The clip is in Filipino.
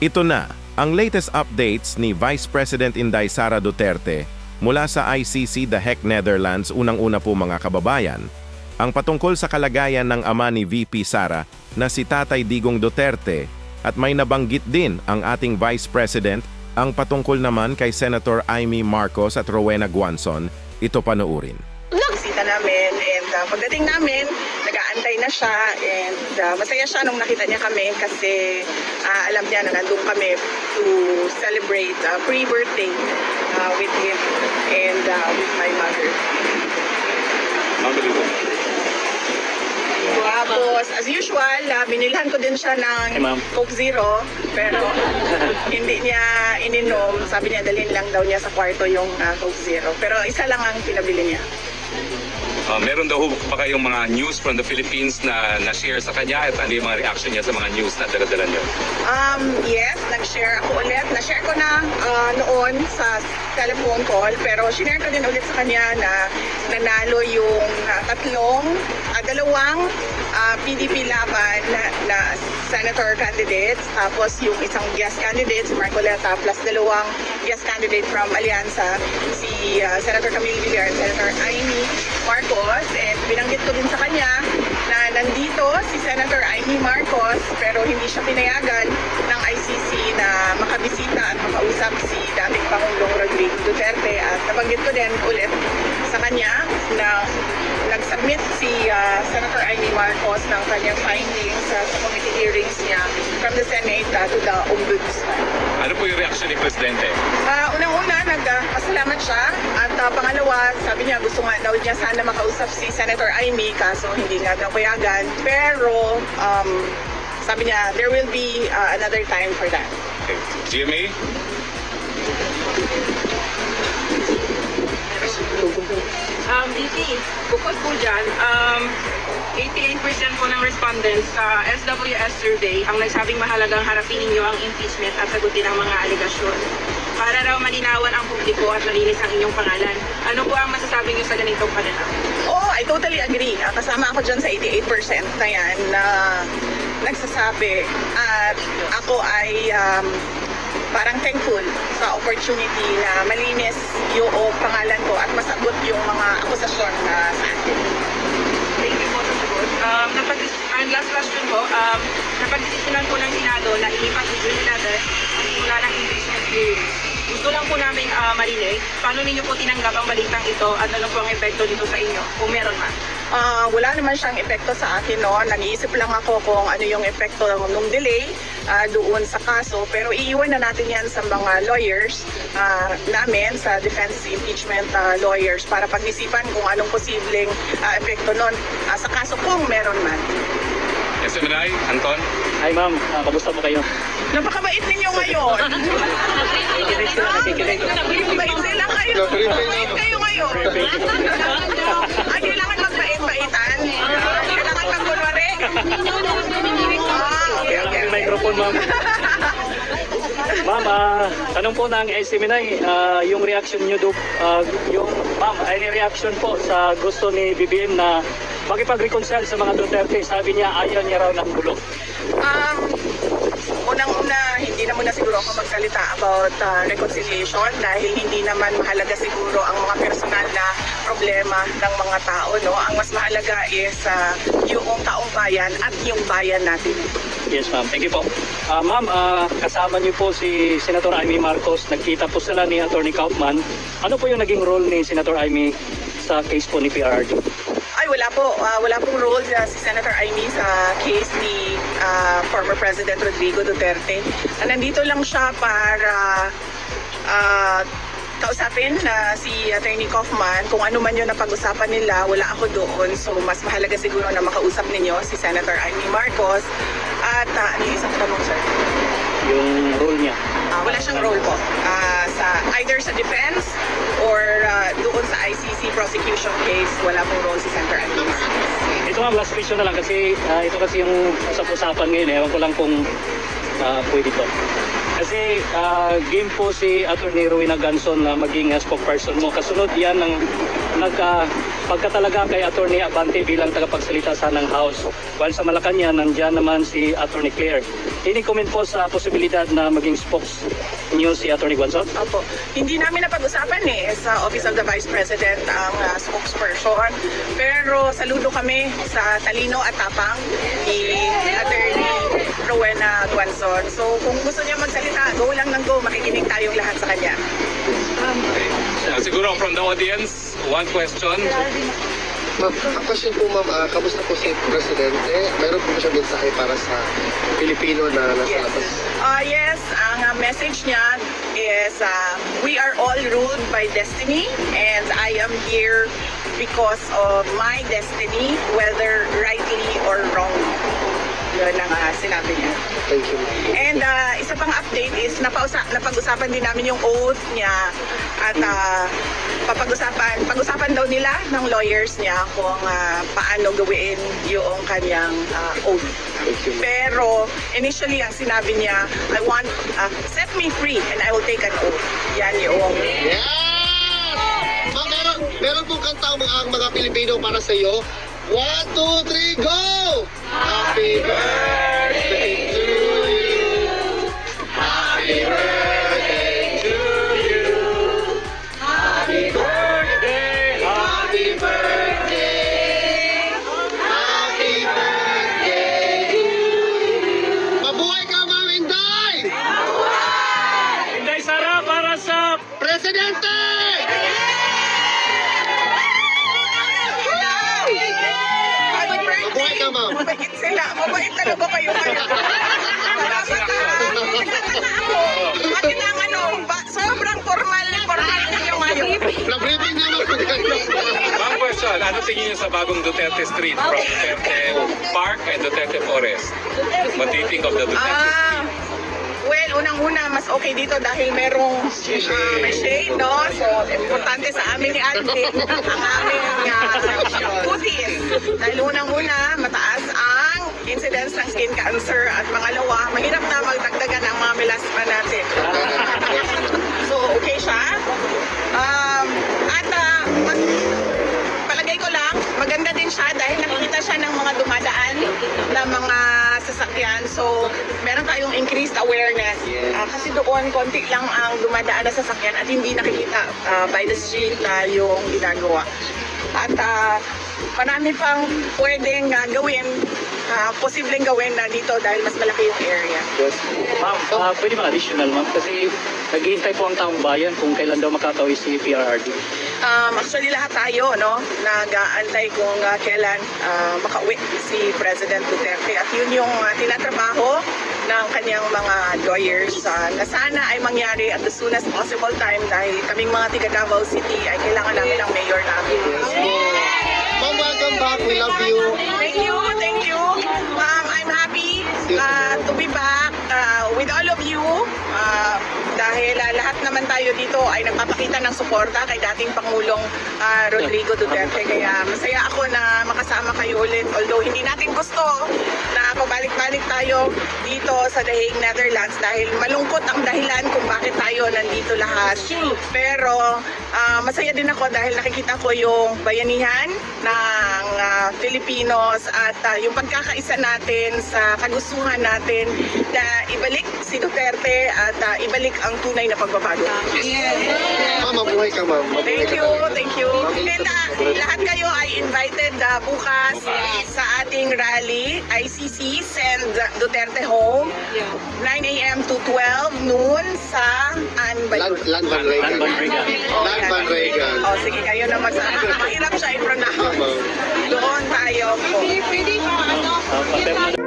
Ito na ang latest updates ni Vice President Inday Sara Duterte mula sa ICC The Hague, Netherlands. Unang-una po mga kababayan, ang patungkol sa kalagayan ng ama ni VP Sara na si Tatay Digong Duterte, at may nabanggit din ang ating Vice President ang patungkol naman kay Senator Amy Marcos at Rowena Guanzon. Ito panoorin. Bisita namin, and pagdating namin, nag-aantay na siya, and masaya siya nung nakita niya kami kasi alam niya na nandun kami to celebrate pre-birthday with him and with my mother. Tapos, as usual, binilhan ko din siya ng Coke Zero, pero hindi niya ininom. Sabi niya, dalhin lang daw niya sa kwarto yung Coke Zero. Pero isa lang ang pinabili niya. Meron daw pa kayong mga news from the Philippines na na-share sa kanya, at ano yung mga reaction niya sa mga news na dala-dala niyo? Yes, nag-share ako ulit. Na-share ko na noon sa telephone call, pero sinare ko din ulit sa kanya na nanalo yung dalawang PDP laban na senator candidates, tapos yung isang guest candidate, si Marcoleta, plus dalawang guest candidate from Alianza, si Senator Camille Villar and Senator Amy Marcos. And binanggit ko din sa kanya na nandito si Senator Amy Marcos, pero hindi siya pinayagan ng ICC na makabisita at makausap si dating Pangulong Rodrigo Duterte. At nabanggit ko din ulit sa kanya na nag-submit si Senator Amy Marcos ng kanyang findings sa committee hearings niya from the Senate to the Ombudsman. Ano po yung reaction ni Presidente? Unang-una, nagpasalamat siya, at pangalawa, sabi niya gusto nga daw niya sana makausap si Senator Amy, kaso hindi nga daw payagan. Pero sabi niya there will be another time for that. Okay. GMA? VP, bukod po dyan, 88% po ng respondents sa SWS survey ang nagsabing mahalagang harapin ninyo ang impeachment at sagutin ang mga aligasyon para raw malinawan ang publiko at malinis ang inyong pangalan. Ano po ang masasabi niyo sa ganitong pananaw? Oh, I totally agree. Kasama ako dyan sa 88% na yan na nagsasabi, at ako ay parang thankful sa opportunity na malinis yung pangalan ko at masagot yung mga akusasyon na sa akin. Thank you po sa sagot. Last question po, napag-desisyonan po ng Senado na ilipat sa June 11 ang simula ng impeachment hearing. Gusto lang po namin marinig, paano ninyo po tinanggap ang balitang ito at ano po ang epekto dito sa inyo, kung meron man? Wala naman siyang epekto sa akin, no? Nag-iisip lang ako kung ano yung epekto ng delay doon sa kaso, pero iiwan na natin yan sa mga lawyers namin, sa defense impeachment lawyers, para pag-isipan kung anong posibleng epekto nun sa kaso kung meron man. SMNI, Anton? Hi ma'am, kamusta po kayo? Napakabait ninyo ngayon. Bait sila kayo. Bait kayo ngayon. Ay, kailangan magbait-baitan. Kailangan magkunwari. Okay. Yung microphone ma'am. Ma'am, tanong po ng SMNI, yung reaction nyo ma'am, ay reaction po sa gusto ni BBM na makipag-reconcile sa mga Duterte. Sabi niya, ayaw niya raw ng gulo. Unang-una, hindi na muna siguro ako magsalita about reconciliation dahil hindi naman mahalaga siguro ang mga personal na problema ng mga tao, no? Ang mas mahalaga is yung taong bayan at yung bayan natin. Yes ma'am, thank you po. Ma'am, kasama niyo po si Senator Amy Marcos. Nagkita po sila ni Attorney Kaufman. Ano po yung naging role ni Senator Amy sa case po ni PRRD? Ay, wala po. Wala pong role si Senator Amy sa case ni former President Rodrigo Duterte. Nandito lang siya para kausapin si Attorney Kaufman kung ano man yung napag-usapan nila. Wala ako doon. So, mas mahalaga siguro na makausap ninyo si Senator Amy Marcos. At ano yung isang tanong, sir? Yung role niya? Wala siyang role po. Either sa defense or doon sa ICC prosecution case, wala pong role si Senator Amy Marcos. Ito nga, last question na lang kasi ito kasi yung usap-usapan ngayon. Ewan ko lang kung pwede to. Kasi game po si Attorney Rowena Guanzon na maging spokesperson mo. Kasunod yan ng pagka talaga kay Attorney Abante bilang tagapagsalita sa ng House, while sa Malacanang nandiyan naman si Attorney Claire. Any comment po sa posibilidad na maging spokes niyo si Attorney Guanzon? Opo. Hindi namin napag-usapan sa Office of the Vice President ang spokesperson. Pero saludo kami sa talino at tapang ni Attorney Rowena Guanzon. So kung gusto niya magsalita, go lang ng go. Makikinig tayong lahat sa kanya. Siguro from the audience, one question. Ma'am, ang question po ma'am, kamusta po si Presidente? Mayroon po ba siya mensahe para sa Pilipino na nasa labas? Yes, ang message niya is we are all ruled by destiny and I am here because of my destiny, whether rightly or wrongly. Yun ang sinabi niya. Thank you. And isa pang update is napag-usapan din namin yung oath niya at pag-usapan daw nila ng lawyers niya kung paano gawin yung kanyang oath. Thank you. Pero initially ang sinabi niya, I want set me free and I will take an oath. Yan yung Yes! Ma'am, meron pong kanta ang mga Pilipino para sa iyo. 1, 2, 3, go! Happy birthday to you. Happy birthday to you. Happy birthday. Happy birthday. Happy birthday to you. Mabuhay ka, Ma'am Inday! Inday Sara para sa Presidente! Mabuhay ka, Ma'am. mabait sila. Mabait talaga kayo. Bakit ang sobrang formal ninyo ngayon. Na-briefing niya, Ma'am. One question, ano tingin niyo sa bagong Duterte Street from Duterte Park and Duterte Forest? What do you think of the Duterte Street? Well, unang-una, mas okay dito dahil merong may shade, no? So, importante sa amin ni Alvin ang aming cuties. Dahil unang-una, mataas ang incidence ng skin cancer at pangalawa, mahirap na magdagdagan ang mga melasma natin. So, okay siya. Mas palagay ko lang, maganda din siya dahil nakikita siya ng mga dumadaan na mga sasakyan. So, meron tayong increased awareness. Kasi doon, konti lang ang dumadaan na sasakyan at hindi nakikita by the street na yung ginagawa. At marami pang pwedeng gawin, posibleng gawin na dito dahil mas malaki yung area. Ma'am, pwede ba additional ma'am? Kasi naghihintay po ang taong bayan kung kailan daw makatawid si PRRD. Actually, lahat tayo, no, nag-aantay kung kailan makauwi si President Duterte. At yun yung tinatrabaho ng kanyang mga lawyers na sana ay mangyari at the soonest possible time dahil kaming mga tiga Davao City ay kailangan namin ng mayor namin. Ma'am, welcome back. We love you. Thank you, thank you. I'm happy to be back with all of you dahil lahat naman tayo dito ay nagpapakita ng suporta kay dating Pangulong Rodrigo Duterte. Kaya masaya ako na makasama kayo ulit. Although hindi natin gusto na pabalik-balik tayo dito sa The Hague, Netherlands dahil malungkot ang dahilan kung bakit tayo nandito lahat. Pero masaya din ako dahil nakikita ko yung bayanihan ng Filipinos at yung pagkakaisa natin sa kagustuhan natin na ibalik si Duterte at ibalik ang tunay na pagbabago. Ma'am, mabuhay ka, ma'am. Mabuhay Thank ka you, talaga. thank you. And lahat kayo ay invited bukas sa ating rally, ICC, Send Duterte Home, 9 a.m. to 12 noon sa Anbay. Land Van Reagan. Land Van Reagan. Land Van Reagan. Oh, sige, kayo na mahirap siya i-pronounce. Ma'am. Doon tayo po. Ma'am,